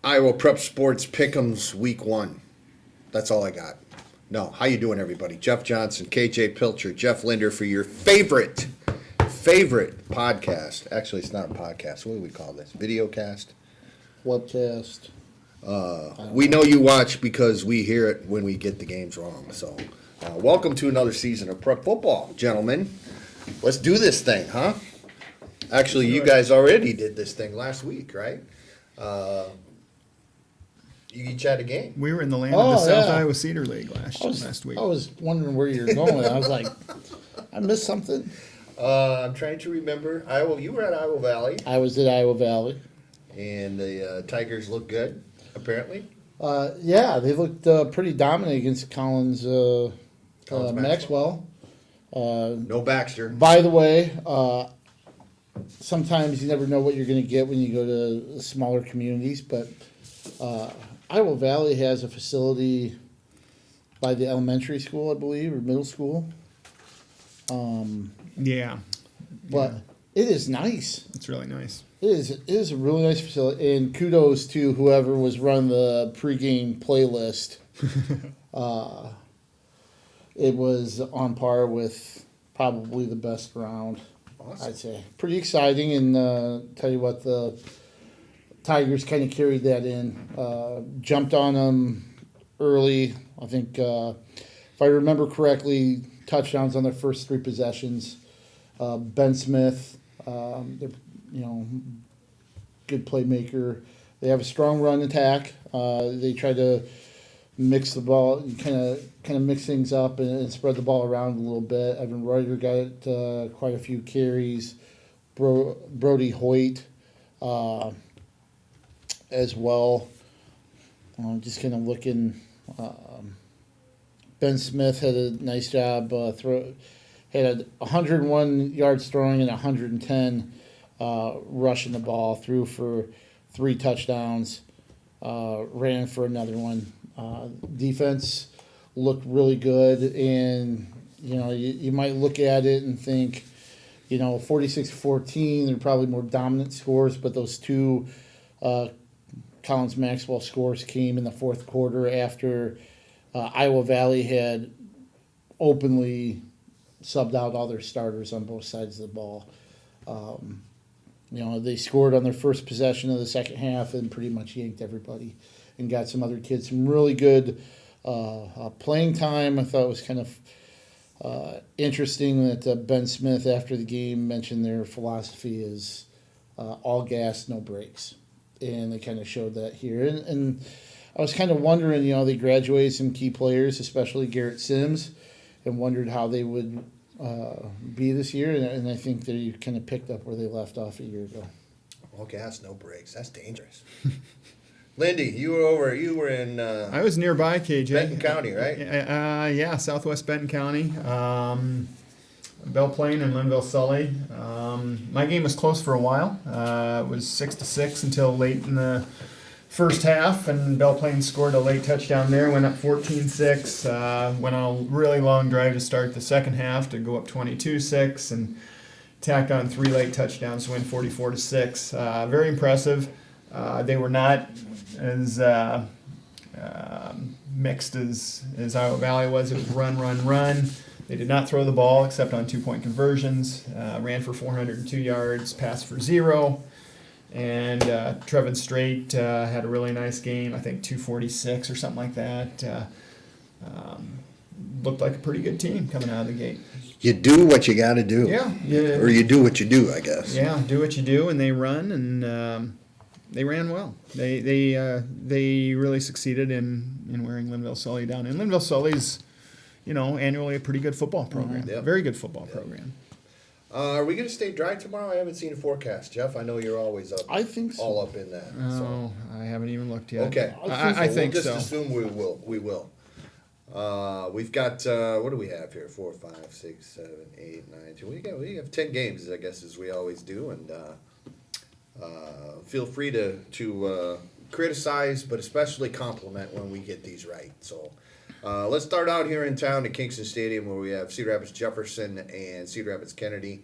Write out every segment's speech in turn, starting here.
Iowa Prep Sports Pick'ems Week 1. That's all I got. No, how you doing, everybody? Jeff Johnson, K.J. Pilcher, Jeff Linder for your favorite podcast. Actually, it's not a podcast. What do we call this? Videocast? Webcast. We know you watch because we hear it when we get the games wrong. So, welcome to another season of Prep Football, gentlemen. Let's do this thing, huh? Actually, you guys already did this thing last week, right? You each had a game. We were in the land of the South Iowa Cedar League last week. I was wondering where you were going. I was like, I missed something. I'm trying to remember. You were at Iowa Valley. I was at Iowa Valley. And the Tigers look good, apparently. Yeah, they looked pretty dominant against Collins Maxwell. No Baxter. By the way, sometimes you never know what you're going to get when you go to smaller communities, but Iowa Valley has a facility by the elementary school, I believe, or middle school. Yeah. But it is nice. It's really nice. It is a really nice facility, and kudos to whoever was running the pregame playlist. It was on par with probably the best round, awesome. I'd say. Pretty exciting, and tell you what, the Tigers kind of carried that in. Jumped on them early. I think, if I remember correctly, touchdowns on their first 3 possessions. Ben Smith, good playmaker. They have a strong run attack. They try to mix the ball, kind of mix things up and spread the ball around a little bit. Evan Reuter got quite a few carries. Brody Hoyt as well. Just kind of looking. Ben Smith had a nice job. Had 101 yards throwing and 110 rushing the ball. Threw for 3 touchdowns. Ran for another one. Defense looked really good, and you might look at it and think, 46-14. They're probably more dominant scores, but those 2 Collins Maxwell scores came in the fourth quarter after Iowa Valley had openly subbed out all their starters on both sides of the ball. They scored on their first possession of the second half and pretty much yanked everybody and got some other kids some really good playing time. I thought it was kind of interesting that Ben Smith, after the game, mentioned their philosophy is all gas, no brakes. And they kind of showed that here. And I was kind of wondering, they graduated some key players, especially Garrett Sims, and wondered how they would be this year. And I think they kind of picked up where they left off a year ago. All gas, no brakes. That's dangerous. Lindy, you were in... I was nearby, KJ. Benton County, right? Yeah, southwest Benton County. Belle Plaine and Linville Sully. My game was close for a while. It was 6-6 until late in the first half, and Belle Plaine scored a late touchdown there, went up 14-6, went on a really long drive to start the second half to go up 22-6, and tacked on 3 late touchdowns to win 44-6. Very impressive. They were not as mixed as Iowa Valley was. It was run. They did not throw the ball except on 2-point conversions. Ran for 402 yards, passed for 0. And Trevin Strait had a really nice game. I think 246 or something like that. Looked like a pretty good team coming out of the gate. You do what you got to do. Yeah. Or you do what you do, I guess. Yeah, do what you do, and they run, and they ran well. They really succeeded in wearing Linville Sully down. And Linville Sully's, annually a pretty good football program. Mm-hmm. Yep. Very good football program. Are we going to stay dry tomorrow? I haven't seen a forecast, Jeff. I know you're always up. I think so. All up in that. Oh, I haven't even looked yet. Okay. I think we'll so. just assume we will. We've got, what do we have here? 4, 5, 6, 7, 8, 9, 10. We have 10 games, I guess, as we always do. And feel free to criticize, but especially compliment when we get these right. So let's start out here in town at Kingston Stadium, where we have Cedar Rapids Jefferson and Cedar Rapids Kennedy.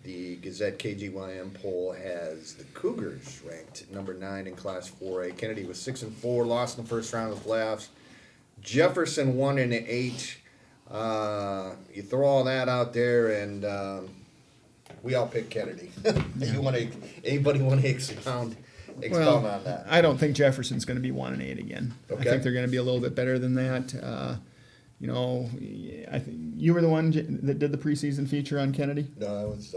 The Gazette KGYM poll has the Cougars ranked number 9 in Class 4A. Kennedy was 6-4, lost in the first round of the playoffs. Jefferson 1-8. You throw all that out there, and we all pick Kennedy. Anybody want to expound on that? I don't think Jefferson's going to be 1-8 again. Okay. I think they're going to be a little bit better than that. I think you were the one that did the preseason feature on Kennedy. No, it was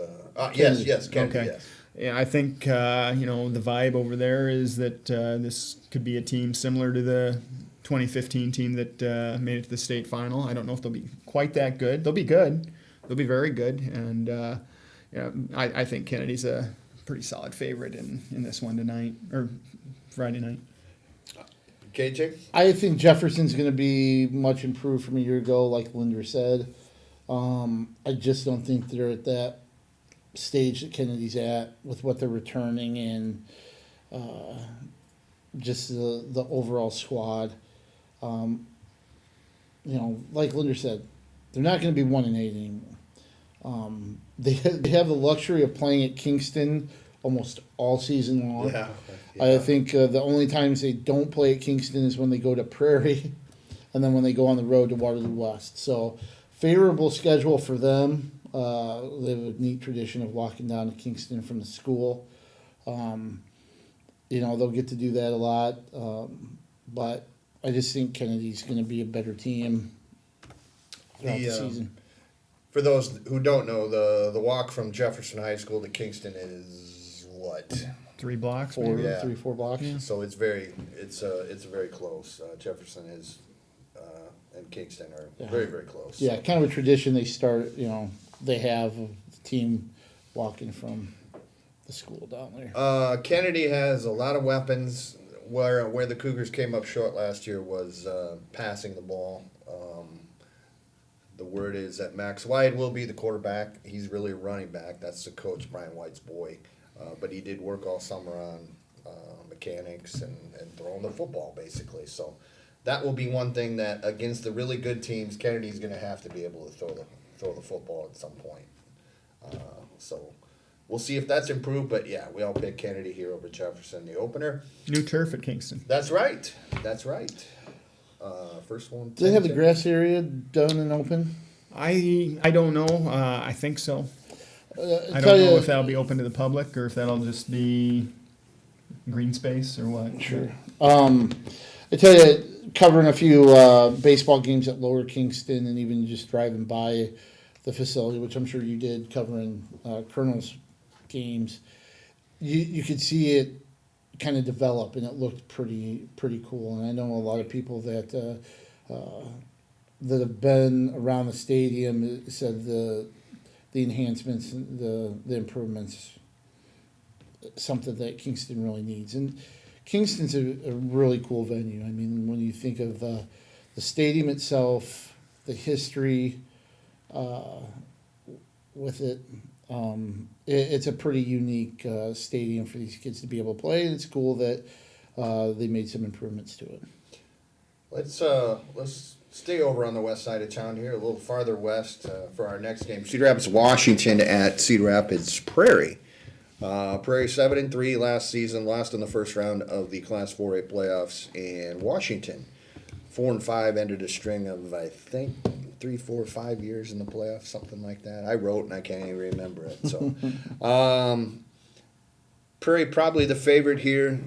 yes, Kennedy. Okay. Yes. Yeah, I think the vibe over there is that this could be a team similar to the 2015 team that made it to the state final. I don't know if they'll be quite that good. They'll be good. They'll be very good, and I think Kennedy's a pretty solid favorite in this one tonight or Friday night. KJ? I think Jefferson's going to be much improved from a year ago, like Linder said. I just don't think they're at that stage that Kennedy's at with what they're returning and just the overall squad. Like Linder said, they're not going to be 1-8 anymore. They have the luxury of playing at Kingston almost all season long. Yeah. I think the only times they don't play at Kingston is when they go to Prairie and then when they go on the road to Waterloo West. So favorable schedule for them. They have a neat tradition of walking down to Kingston from the school. They'll get to do that a lot. But I just think Kennedy's going to be a better team throughout the season. For those who don't know, the walk from Jefferson High School to Kingston is what? 3 blocks, 4 maybe? Yeah. 3-4 blocks. Yeah. So it's very close. Jefferson is and Kingston are very, very close. Yeah, kind of a tradition they start, they have of the team walking from the school down there. Kennedy has a lot of weapons. Where the Cougars came up short last year was passing the ball. The word is that Max White will be the quarterback. He's really a running back. That's the coach, Brian White's boy. But he did work all summer on mechanics and throwing the football, basically. So that will be one thing that against the really good teams, Kennedy's going to have to be able to throw the football at some point. So we'll see if that's improved. But yeah, we all pick Kennedy here over Jefferson, the opener. New turf at Kingston. That's right. First one. Do they have the grass area done and open? I don't know. I think so. I tell don't know you- if that'll be open to the public or if that'll just be green space or what. Sure. I tell you, covering a few baseball games at Lower Kingston and even just driving by the facility, which I'm sure you did, covering Colonel's games, you could see it kind of develop, and it looked pretty cool. And I know a lot of people that have been around the stadium said the enhancements, the improvements, something that Kingston really needs. And Kingston's a really cool venue. I mean, when you think of the stadium itself, the history with it, it's a pretty unique stadium for these kids to be able to play. And it's cool that they made some improvements to it. Let's stay over on the west side of town here, a little farther west for our next game. Cedar Rapids, Washington at Cedar Rapids Prairie. Prairie 7-3 last season, lost in the first round of the Class 4A playoffs, and Washington 4-5 ended a string of, I think, 3, 4, 5 years in the playoffs, something like that. I wrote and I can't even remember it. So, Prairie probably the favorite here,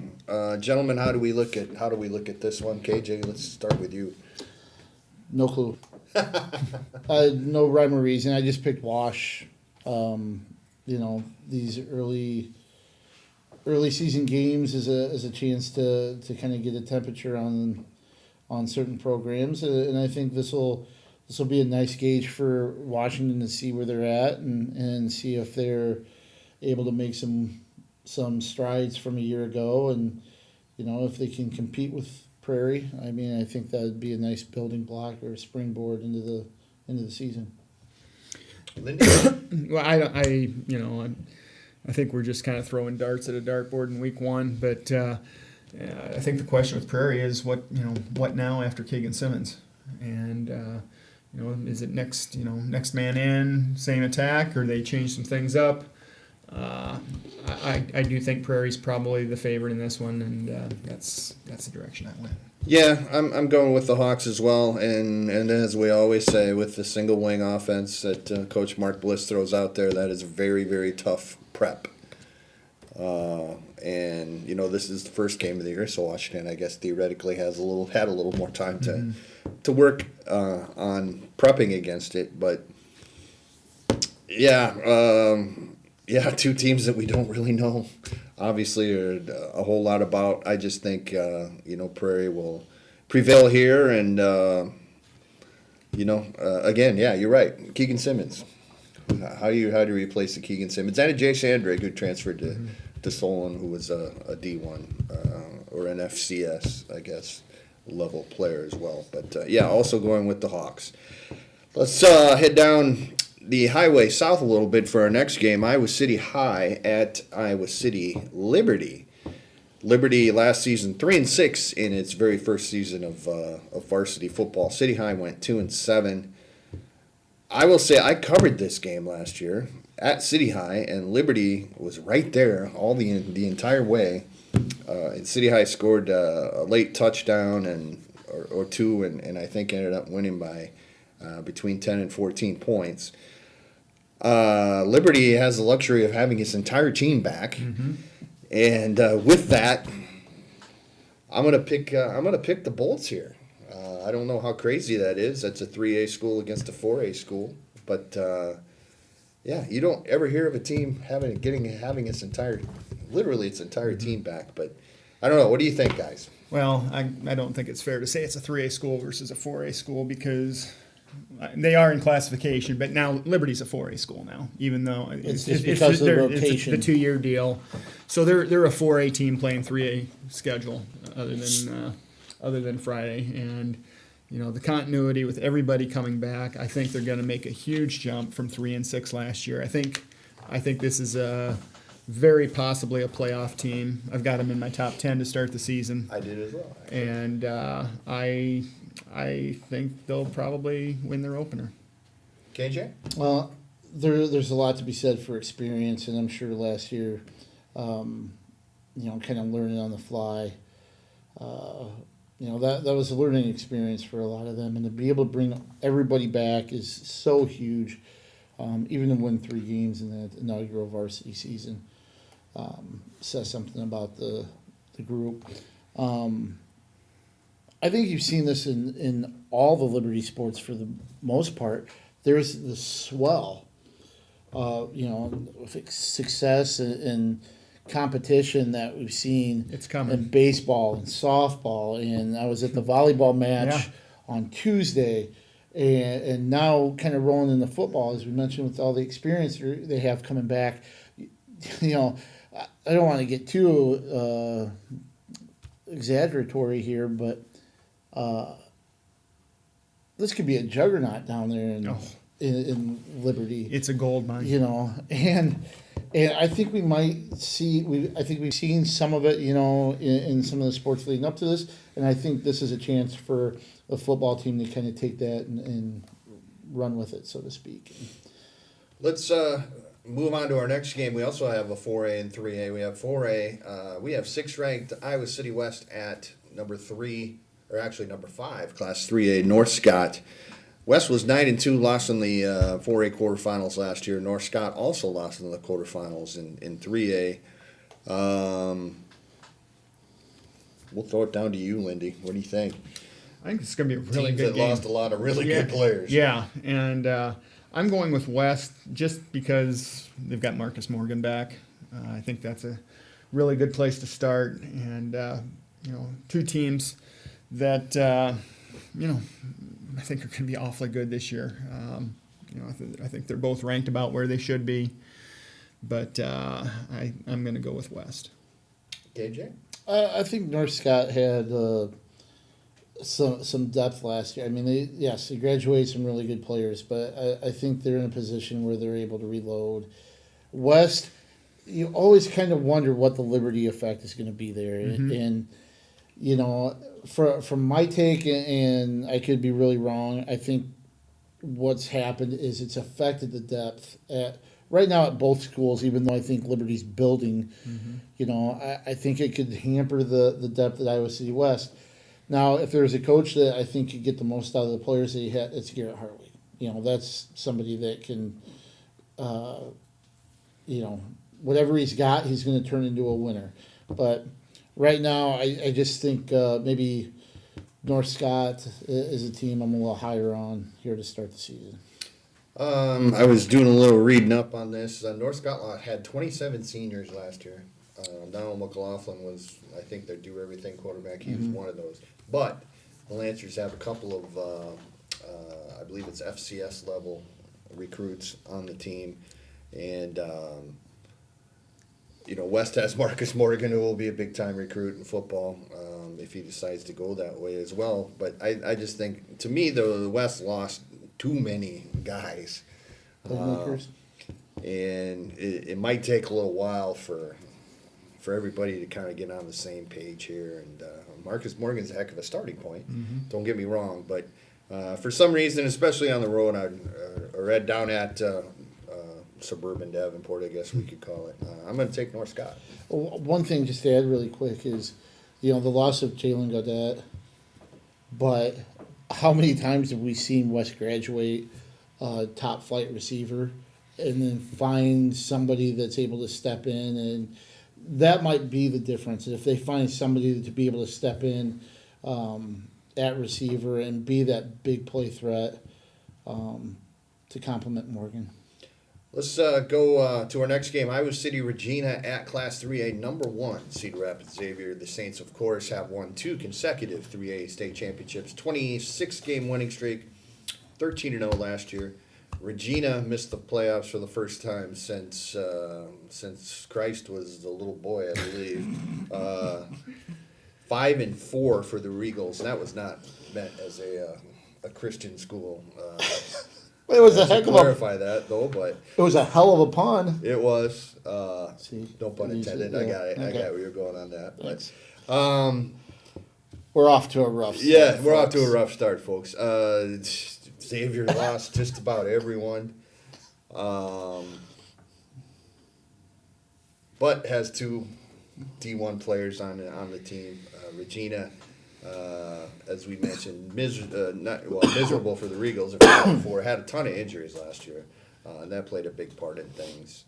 gentlemen. How do we look at this one? KJ, let's start with you. No clue. No rhyme or reason. I just picked Wash. These early season games is a chance to kind of get a temperature on certain programs, and I think this will be a nice gauge for Washington to see where they're at and see if they're able to make some strides from a year ago, and if they can compete with Prairie. I mean, I think that would be a nice building block or a springboard into the season. Well, I think we're just kind of throwing darts at a dartboard in week one, but I think the question with Prairie is what now after Keegan Simmons, and is it next man in, same attack, or they change some things up? I do think Prairie's probably the favorite in this one, and that's the direction I went. Yeah, I'm going with the Hawks as well, and as we always say, with the single wing offense that Coach Mark Bliss throws out there, that is a very, very tough prep. And this is the first game of the year, so Washington, I guess, theoretically had a little more time to work on prepping against it. But yeah, two teams that we don't really know, obviously, a whole lot about. I just think Prairie will prevail here, and again, yeah, you're right, Keegan Simmons. How do you replace the Keegan Simmons and a Jay Sandrig who transferred to Solon, who was a D1 or an FCS, I guess, level player as well. But also going with the Hawks. Let's head down the highway south a little bit for our next game. Iowa City High at Iowa City Liberty. Liberty last season 3-6 in its very first season of varsity football. City High went 2-7. I will say I covered this game last year at City High, and Liberty was right there all the entire way. And City High scored a late touchdown or two, and I think ended up winning by between 10 and 14 points. Liberty has the luxury of having its entire team back, and with that, I'm gonna pick the Bolts here. I don't know how crazy that is. That's a 3A school against a 4A school, but you don't ever hear of a team having its entire team back. But I don't know. What do you think, guys? Well, I don't think it's fair to say it's a 3A school versus a 4A school because they are in classification, but now Liberty's a 4A school now, even though it's because of the rotation. It's the 2-year deal. So they're a 4A team playing 3A schedule other than Friday, and the continuity with everybody coming back. I think they're going to make a huge jump from 3-6 last year. I think this is very possibly a playoff team. I've got them in my top 10 to start the season. I did as well. And I think they'll probably win their opener. KJ? Well, there's a lot to be said for experience, and I'm sure last year, kind of learning on the fly, that was a learning experience for a lot of them, and to be able to bring everybody back is so huge. Even to win 3 games in that inaugural varsity season says something about the group. I think you've seen this in all the Liberty sports for the most part. There's the swell, success and competition that we've seen. It's coming. In baseball and softball, and I was at the volleyball match on Tuesday, and now kind of rolling into football, as we mentioned, with all the experience they have coming back. I don't want to get too exaggeratory here, but this could be a juggernaut down there in Liberty. It's a gold mine. And I think we might see. I think we've seen some of it, in some of the sports leading up to this, and I think this is a chance for the football team to kind of take that and run with it, so to speak. Let's move on to our next game. We also have a 4A and 3A. We have 4A. We have 6th ranked Iowa City West at number 3, or actually number 5, Class 3A, North Scott. West was 9-2, lost in the 4A quarterfinals last year. North Scott also lost in the quarterfinals in 3A. We'll throw it down to you, Lindy. What do you think? I think it's going to be a really Teams good that game. lost a lot of really good players. Yeah, and I'm going with West just because they've got Marcus Morgan back. I think that's a really good place to start. And, 2 teams that, I think are going to be awfully good this year. I think they're both ranked about where they should be. But I'm going to go with West. KJ? I think North Scott had some depth last year. I mean, they graduated some really good players, but I think they're in a position where they're able to reload. West, you always kind of wonder what the Liberty effect is going to be there. And from my take, and I could be really wrong, I think what's happened is it's affected the depth right now at both schools, even though I think Liberty's building. I think it could hamper the depth at Iowa City West. Now, if there's a coach that I think could get the most out of the players that he had, it's Garrett Hartley. That's somebody that can, whatever he's got, he's going to turn into a winner. But right now, I just think maybe North Scott is a team I'm a little higher on here to start the season. I was doing a little reading up on this. North Scott had 27 seniors last year. Donald McLaughlin was, I think, their do everything quarterback. He was one of those. But the Lancers have a couple of, I believe it's FCS level recruits on the team. And, West has Marcus Morgan, who will be a big-time recruit in football if he decides to go that way as well. But I just think, to me, the West lost too many guys. Playmakers. And it might take a little while for everybody to kind of get on the same page here. And Marcus Morgan's a heck of a starting point. Don't get me wrong. But for some reason, especially on the road, I read down at suburban Davenport, I guess we could call it. I'm going to take North Scott. Well, one thing just to add really quick is, the loss of Jalen Gaudette. But how many times have we seen West graduate top flight receiver and then find somebody that's able to step in? And that might be the difference. If they find somebody to be able to step in at receiver and be that big play threat to complement Morgan. Let's go to our next game. Iowa City, Regina at Class 3A, number 1, Cedar Rapids Xavier. The Saints, of course, have won 2 consecutive 3A state championships, 26-game winning streak, 13-0 last year. Regina missed the playoffs for the first time since Christ was a little boy, I believe. 5-4 for the Regals. That was not meant as a Christian school. It was a heck of a clarify that though, but it was a hell of a pun. It was. See, no pun intended. Yeah, I got it. okay. I got where you're going on that. Thanks. But We're off to a rough start. yeah, we're off folks. to a rough start, folks. Xavier lost just about everyone, but has 2 D1 players on the team. Regina, as we mentioned, miserable for the Regals. Before had a ton of injuries last year, and that played a big part in things.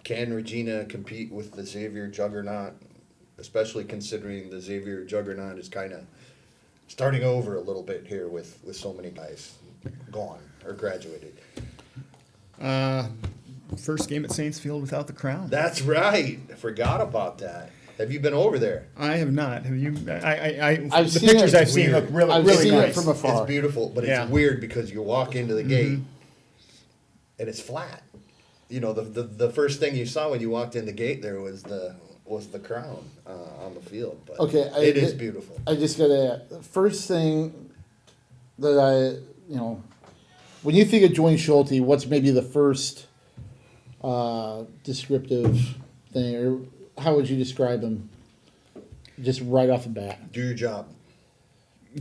Can Regina compete with the Xavier juggernaut, especially considering the Xavier juggernaut is kind of starting over a little bit here with so many guys gone or graduated? First game at Saints Field without the crown. That's right. I forgot about that. Have you been over there? I have not. Have you? I've the seen pictures it. I've seen look really, I've really seen it nice. from afar. It's beautiful, but it's Yeah. weird because you walk into the gate and it's flat. The first thing you saw when you walked in the gate there was the crown on the field. But Okay, it is beautiful. I just got to add, the first thing that when you think of Dwayne Schulte, what's maybe the first descriptive thing, or how would you describe him? Just right off the bat. Do your job.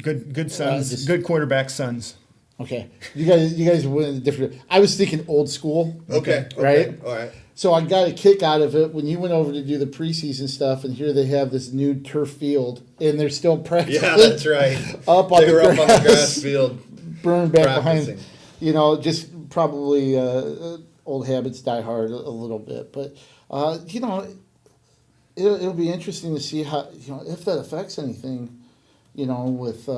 Good sons, good quarterback sons. Okay, you guys went different. I was thinking old school. Okay. Right? All right. So I got a kick out of it when you went over to do the preseason stuff, and here they have this new turf field, and they're still practicing. Yeah, that's right. Up on They the were grass, up on the grass field. burned back practicing. behind. Just probably old habits die hard a little bit, but it'll be interesting to see how if that affects anything. With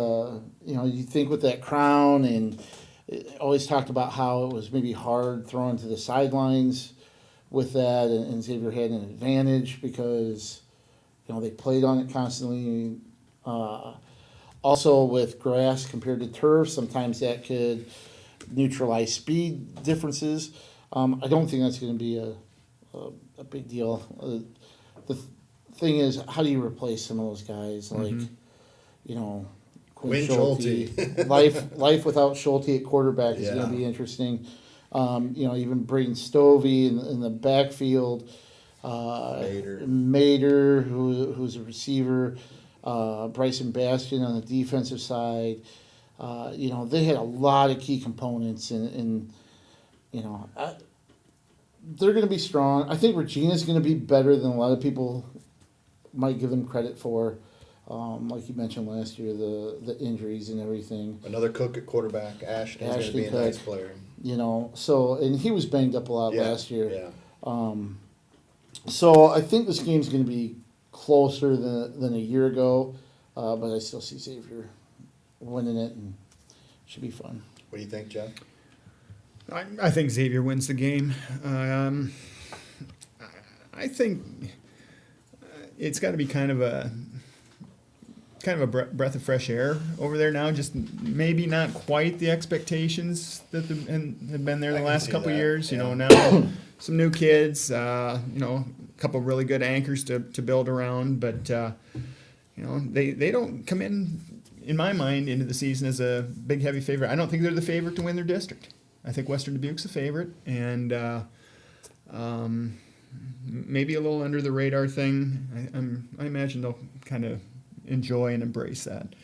you think with that crown, and it always talked about how it was maybe hard throwing to the sidelines with that, and Xavier had an advantage because they played on it constantly. Also with grass compared to turf, sometimes that could neutralize speed differences. I don't think that's going to be a big deal. The thing is, how do you replace some of those guys like? Quinn Win Schulte. life without Schulte at quarterback is going to Yeah. be interesting. Even Braden Stovey in the backfield. Mater, who's a receiver. Bryson Bastion on the defensive side. They had a lot of key components, and they're going to be strong. I think Regina's going to be better than a lot of people might give them credit for. Like you mentioned last year, the injuries and everything. Another Cook at quarterback. Ashton's going to be a Cook, nice player. And he was banged up a lot last year. Yeah. So I think this game's going to be closer than a year ago, but I still see Xavier winning it, and it should be fun. What do you think, Jeff? I think Xavier wins the game. I think it's got to be kind of a breath of fresh air over there now. Just maybe not quite the expectations that have been there the last couple of years. Yeah. Now some new kids. A couple really good anchors to build around, but they don't come in my mind, into the season as a big heavy favorite. I don't think they're the favorite to win their district. I think Western Dubuque's a favorite, and maybe a little under the radar thing. I imagine they'll kind of enjoy and embrace that.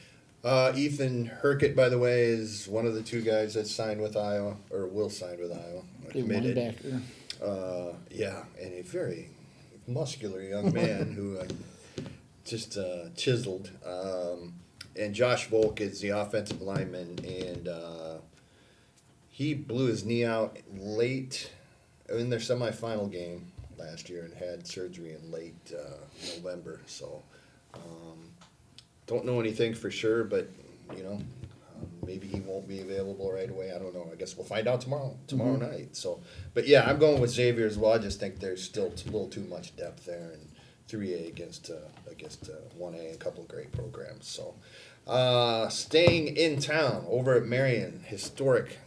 Ethan Herkett, by the way, is one of the two guys that signed with Iowa, or will sign with Iowa. Committed. Linebacker. And a very muscular young man who just chiseled. And Josh Volk is the offensive lineman, and he blew his knee out late in their semifinal game last year and had surgery in late November. So don't know anything for sure, but maybe he won't be available right away. I don't know. I guess we'll find out tomorrow night. So, but yeah, I'm going with Xavier as well. I just think there's still a little too much depth there in 3A against 1A, and a couple of great programs. So, staying in town over at Marion, historic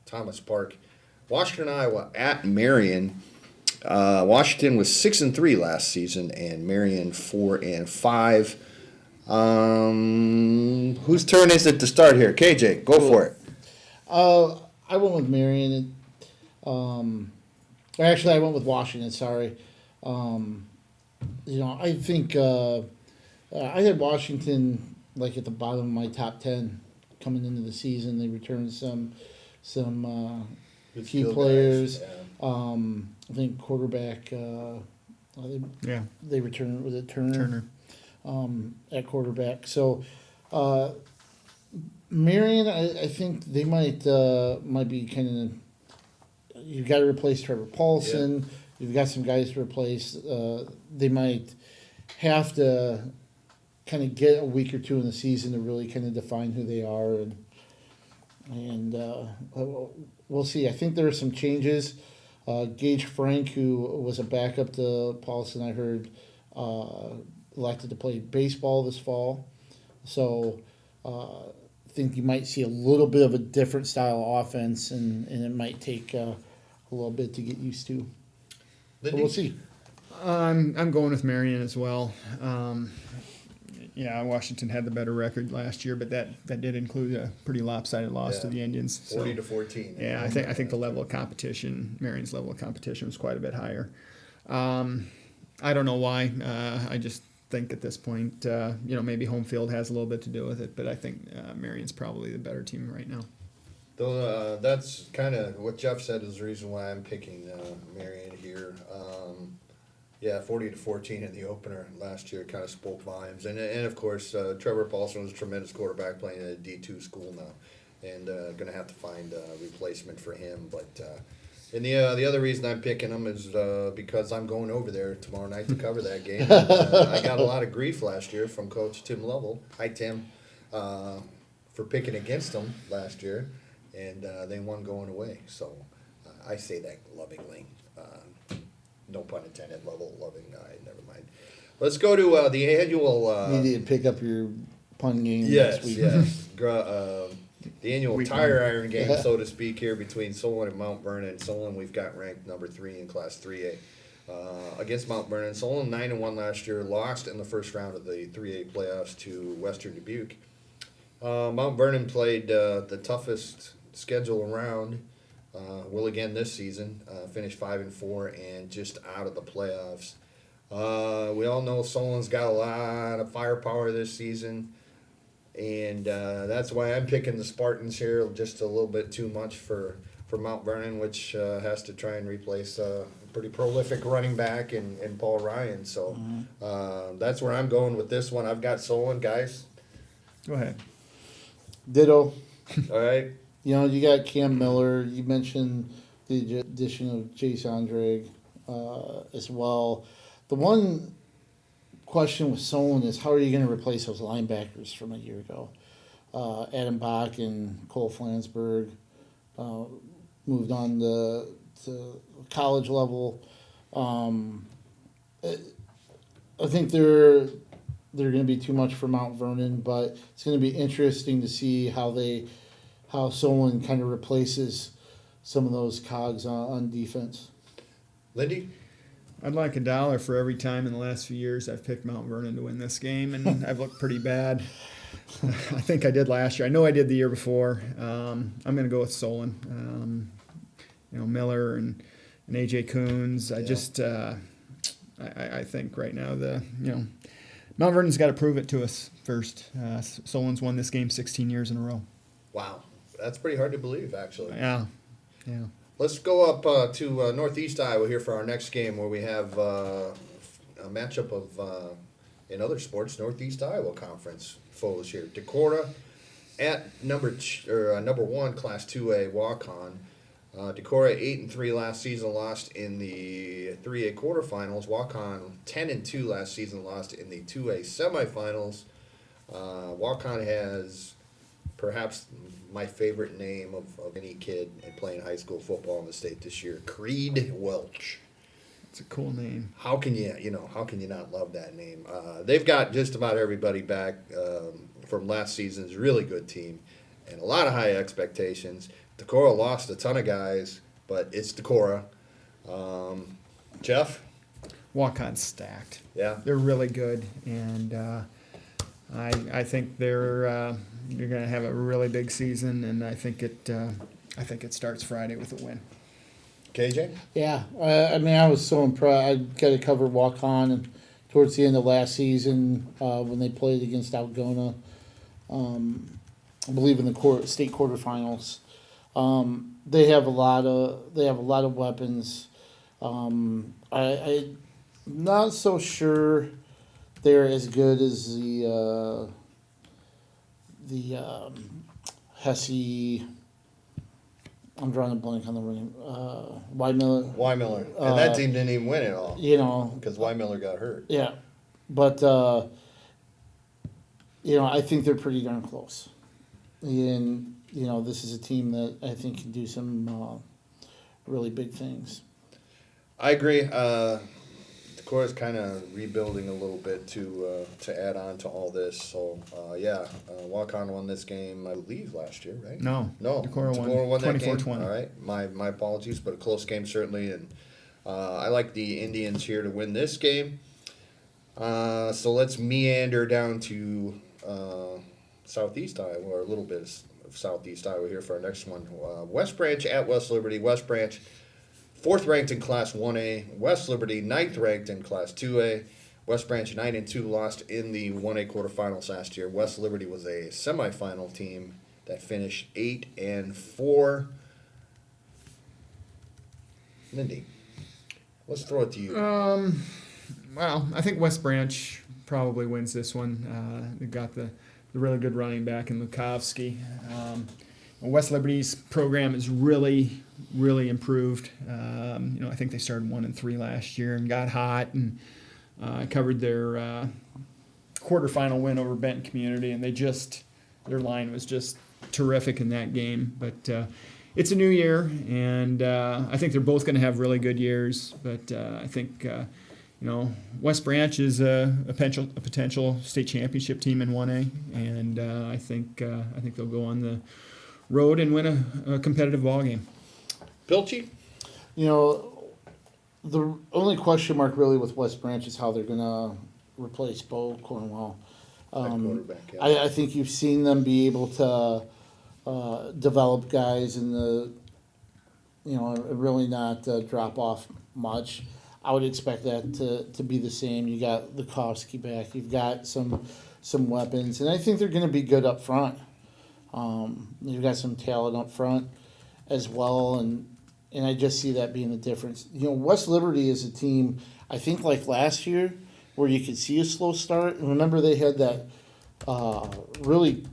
Thomas Park, Washington, Iowa at Marion. Washington was 6-3 last season, and Marion 4-5. Whose turn is it to start here? KJ, go for it. I went with Marion. Actually, I went with Washington. Sorry. I think I had Washington like at the bottom of my top 10 coming into the season. They returned some key players. Guys, I think quarterback. They returned with it Turner. At quarterback. So Marion, I think they might be kind of. You've got to replace Trevor Paulson. Yeah. You've got some guys to replace. They might have to kind of get a week or two in the season to really kind of define who they are, and we'll see. I think there are some changes. Gage Frank, who was a backup to Paulson, I heard, elected to play baseball this fall. So I think you might see a little bit of a different style of offense, and it might take a little bit to get used to. But we'll see. I'm going with Marion as well. Washington had the better record last year, but that did include a pretty lopsided loss to the Indians. 40-14. Yeah, I think the level of competition, Marion's level of competition, was quite a bit higher. I don't know why. I just think at this point, maybe home field has a little bit to do with it, but I think Marion's probably the better team right now. Though that's kind of what Jeff said is the reason why I'm picking Marion here. 40-14 in the opener last year kind of spoke volumes, and of course Trevor Paulson was a tremendous quarterback playing at a D2 school now, and going to have to find a replacement for him. But and the other reason I'm picking him is because I'm going over there tomorrow night to cover that game. I got a lot of grief last year from Coach Tim Lovell. Hi Tim, for picking against him last year, and they won going away. So I say that lovingly. No pun intended, loving. Never mind. Let's go to the annual. You need to pick up your pun game next week. Yes. The annual tire iron game, so to speak, here between Solon and Mount Vernon. Solon, we've got ranked number 3 in Class 3A. Against Mount Vernon, Solon 9-1 last year, lost in the first round of the 3A playoffs to Western Dubuque. Mount Vernon played the toughest schedule around. Will again this season, finished 5-4 and just out of the playoffs. We all know Solon's got a lot of firepower this season. and that's why I'm picking the Spartans here. Just a little bit too much for Mount Vernon, which has to try and replace a pretty prolific running back in Paul Ryan. So that's where I'm going with this one. I've got Solon, guys. Go ahead. Ditto. All right. You know, you got Cam Miller. You mentioned the addition of Jace Andrade as well. The one question with Solon is, how are you going to replace those linebackers from a year ago? Adam Bach and Cole Flansburgh moved on to college level. I think they're going to be too much for Mount Vernon, but it's going to be interesting to see how Solon kind of replaces some of those cogs on defense. Lindy? I'd like $1 for every time in the last few years I've picked Mount Vernon to win this game, and I've looked pretty bad. I think I did last year. I know I did the year before. I'm going to go with Solon. Miller and AJ Coons. I think right now Mount Vernon's got to prove it to us first. Solon's won this game 16 years in a row. Wow. That's pretty hard to believe, actually. Yeah. Let's go up to Northeast Iowa here for our next game, where we have a matchup of, in other sports, Northeast Iowa Conference foes here. Decorah at number 1, Class 2A walk-on. Decorah 8-3 last season, lost in the 3A quarterfinals. Walk-on 10-2 last season, lost in the 2A semifinals. Walk-on has perhaps my favorite name of any kid in playing high school football in the state this year, Creed Welch. It's a cool name. How can you not love that name? They've got just about everybody back from last season's really good team, and a lot of high expectations. Decorah lost a ton of guys, but it's Decorah. Jeff? Walk-on stacked. Yeah. They're really good, and I think they're going to have a really big season, and I think it starts Friday with a win. KJ? Yeah, I was so impressed. I got to cover walk on, and towards the end of last season when they played against Algona, I believe in the state quarterfinals. They have a lot of weapons. I'm not so sure they're as good as the Hesse. I'm drawing a blank on the name. Weimiller. Weimiller. And that team didn't even win it all. Because Weimiller got hurt. Yeah. But, I think they're pretty darn close. And, this is a team that I think can do some really big things. I agree. Decorah's kind of rebuilding a little bit to add on to all this. So, Walk-On won this game, I believe, last year, right? No. Decorah won that game. 24-20. All right. My apologies, but a close game certainly. And I like the Indians here to win this game. So let's meander down to Southeast Iowa, or a little bit of Southeast Iowa here for our next one. West Branch at West Liberty. West Branch 4th ranked in Class 1A. West Liberty 9th ranked in Class 2A. West Branch 9-2 lost in the 1A quarterfinals last year. West Liberty was a semifinal team that finished 8-4. Lindy, let's throw it to you. Well, I think West Branch probably wins this one. They got the really good running back in Lukowski. West Liberty's program is really, really improved. I think they started 1-3 last year and got hot and covered their quarterfinal win over Benton Community, and their line was just terrific in that game. But it's a new year, and I think they're both going to have really good years. But I think West Branch is a potential state championship team in 1A, and I think they'll go on the road and win a competitive ball game. Pilcher? The only question mark really with West Branch is how they're going to replace Bo Cornwell. Quarterback, yeah. I think you've seen them be able to develop guys and really not drop off much. I would expect that to be the same. You got Lukowski back. You've got some weapons, and I think they're going to be good up front. You've got some talent up front as well, and I just see that being the difference. West Liberty is a team, I think like last year, where you could see a slow start. And remember they had that really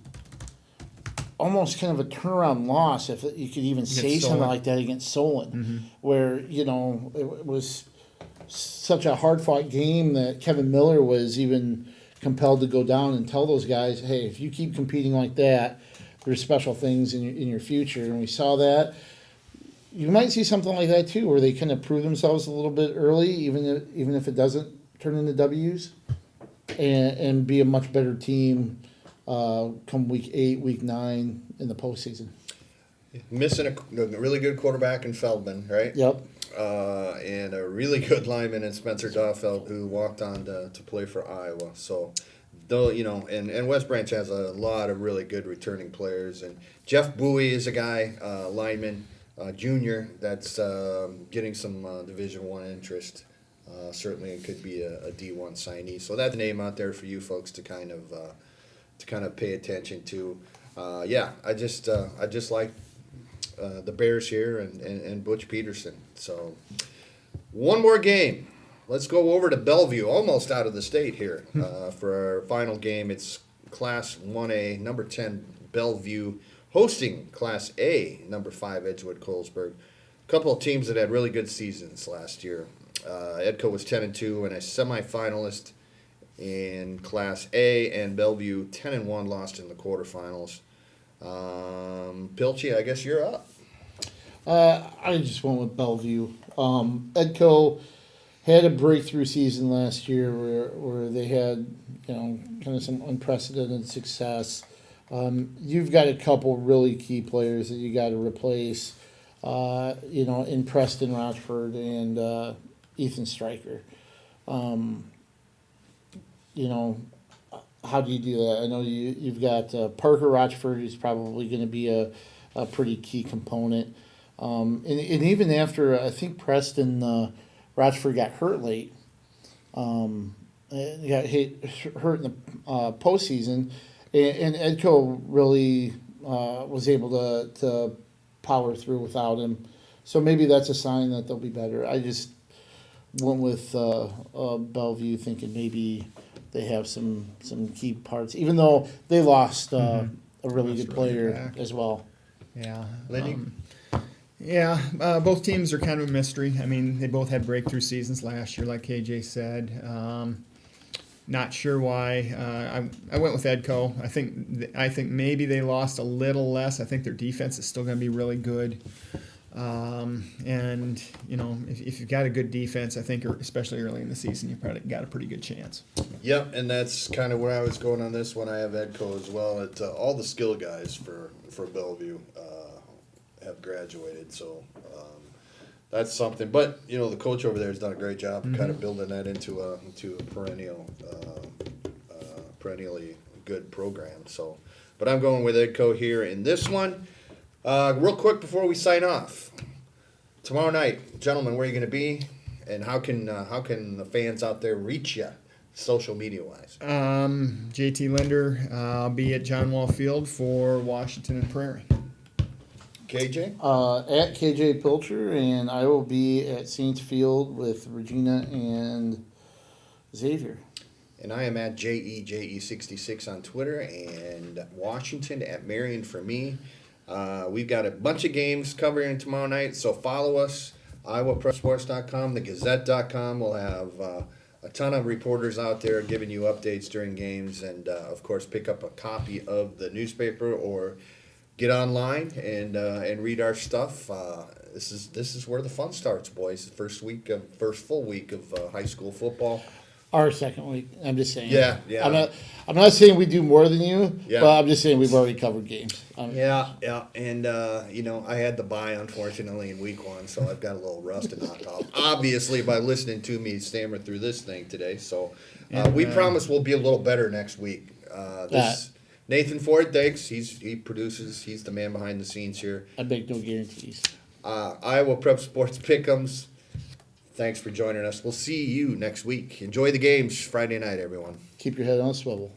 almost kind of a turnaround loss, if you could even say something like that, against Solon, where, it was such a hard-fought game that Kevin Miller was even compelled to go down and tell those guys, hey, if you keep competing like that, there's special things in your future. And we saw that. You might see something like that too, where they kind of prove themselves a little bit early, even if it doesn't turn into W's, and be a much better team come week 8, week 9 in the postseason. Missing a really good quarterback in Feldman, right? Yep. And a really good lineman in Spencer Doffeld, who walked on to play for Iowa. So, though, and West Branch has a lot of really good returning players. And Jeff Bowie is a guy, lineman, junior, that's getting some Division I interest. Certainly, it could be a D1 signee. So that's a name out there for you folks to kind of pay attention to. I just like the Bears here and Butch Peterson. So one more game. Let's go over to Bellevue, almost out of the state here, for our final game. It's Class 1A, number 10 Bellevue, hosting Class A, number 5 Edgewood Colesburg. A couple of teams that had really good seasons last year. Edco was 10-2 and a semifinalist in Class A, and Bellevue 10-1 lost in the quarterfinals. Pilcher, I guess you're up. I just went with Bellevue. Edco had a breakthrough season last year where they had kind of some unprecedented success. You've got a couple really key players that you got to replace. In Preston Rochford and Ethan Stryker. How do you do that? I know you've got Parker Rochford, who's probably going to be a pretty key component. And even after, I think Preston Rochford got hurt late, got hurt in the postseason, and Edco really was able to power through without him. So maybe that's a sign that they'll be better. I just went with Bellevue, thinking maybe they have some key parts, even though they lost a really good player as well. Yeah. Lenny? Both teams are kind of a mystery. I mean, they both had breakthrough seasons last year, like KJ said. Not sure why. I went with Edco. I think maybe they lost a little less. I think their defense is still going to be really good. And if you've got a good defense, I think especially early in the season, you've probably got a pretty good chance. Yep, and that's kind of where I was going on this one. I have Edco as well. All the skill guys for Bellevue have graduated, so that's something. But the coach over there has done a great job kind of building that into a perennially good program. So, but I'm going with Edco here in this one. Real quick before we sign off, tomorrow night, gentlemen, where are you going to be, and how can the fans out there reach you, social media wise? JT Linder, I'll be at John Wall Field for Washington and Prairie. KJ? At KJ Pilcher, and I will be at Saints Field with Regina and Xavier. And I am at JEJE66 on Twitter, and Washington at Marion for me. We've got a bunch of games covering tomorrow night, so follow us, IowaPrepSports.com, thegazette.com. We'll have a ton of reporters out there giving you updates during games, and of course pick up a copy of the newspaper or get online and read our stuff. This is where the fun starts, boys. The first full week of high school football. Our second week. I'm just saying. Yeah. I'm not saying we do more than you, Yeah. but I'm just saying we've already covered games. Yeah, and I had the bye unfortunately in week 1, so I've got a little rust to knock off. Obviously, by listening to me stammer through this thing today, so we promise we'll be a little better next week. Nathan Ford, thanks. He produces. He's the man behind the scenes here. I make no guarantees. Iowa Prep Sports Pick'ems. Thanks for joining us. We'll see you next week. Enjoy the games Friday night, everyone. Keep your head on a swivel.